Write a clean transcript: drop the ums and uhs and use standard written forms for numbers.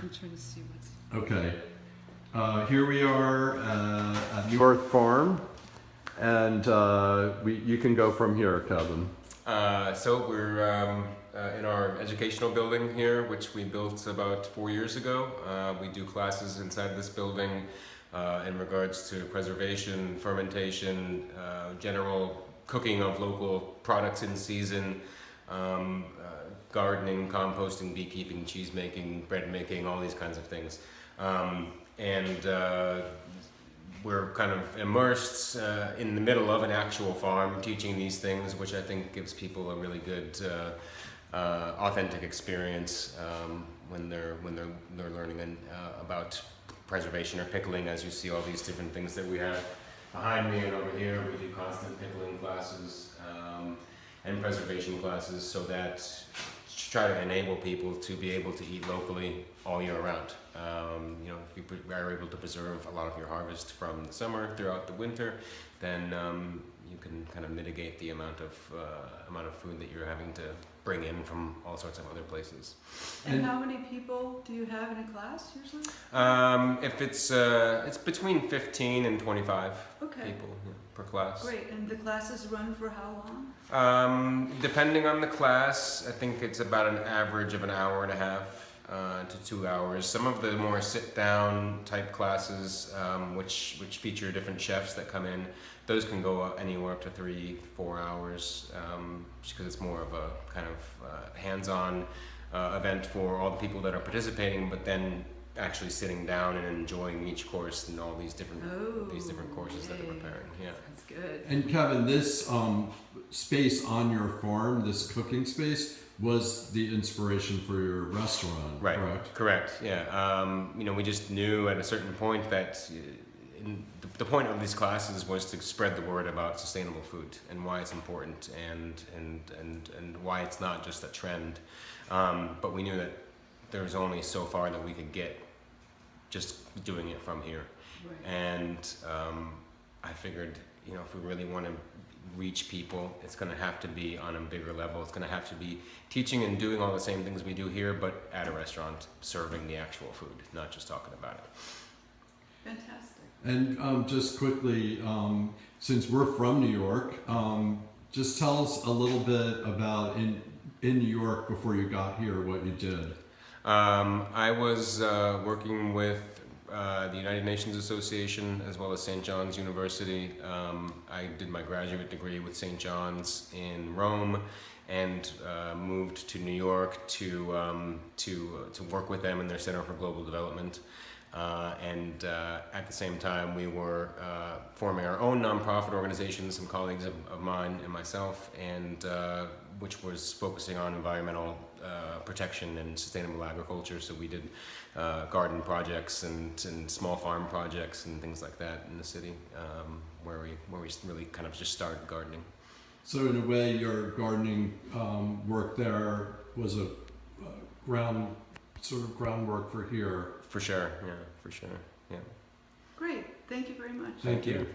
I'm trying to see what's... Okay. Here we are at the Earth Farm, and you can go from here, Kevin. So we're in our educational building here, which we built about 4 years ago. We do classes inside this building in regards to preservation, fermentation, general cooking of local products in season, gardening, composting, beekeeping, cheese making, bread making, all these kinds of things. We're kind of immersed in the middle of an actual farm teaching these things, which I think gives people a really good authentic experience when they're learning about preservation or pickling, as you see all these different things that we have behind me and over here. We do constant pickling classes and preservation classes, so that try to enable people to be able to eat locally all year round. If you are able to preserve a lot of your harvest from the summer throughout the winter, then you can kind of mitigate the amount of food that you're having to bring in from all sorts of other places. And how many people do you have in a class usually? If it's between 15 and 25 people per class. Great. And the classes run for how long? Depending on the class, I think it's about an average of an hour and a half to 2 hours. Some of the more sit-down type classes, which feature different chefs that come in, those can go anywhere up to 3-4 hours, just because it's more of a kind of hands-on event for all the people that are participating, but then actually sitting down and enjoying each course and all these different courses that they're preparing. Yeah, that's good. And Kevin, this space on your farm, this cooking space, was the inspiration for your restaurant, right? Correct. Correct. Yeah. We just knew at a certain point that the point of these classes was to spread the word about sustainable food and why it's important and why it's not just a trend. But we knew that there was only so far that we could get just doing it from here. Right. And I figured, if we really want to reach people, it's going to have to be on a bigger level. It's going to have to be teaching and doing all the same things we do here, but at a restaurant, serving the actual food, not just talking about it. Fantastic. And just quickly, since we're from New York, just tell us a little bit about in New York before you got here, what you did. I was working with the United Nations Association as well as St. John's University. I did my graduate degree with St. John's in Rome and moved to New York to work with them in their Center for Global Development. At the same time, we were forming our own nonprofit organization, some colleagues of mine and myself, and which was focusing on environmental protection and sustainable agriculture. So we did garden projects and small farm projects and things like that in the city, where we really kind of just started gardening. So in a way, your gardening work there was a groundwork for here. For sure, yeah, for sure, yeah. Great, thank you very much. Thank you.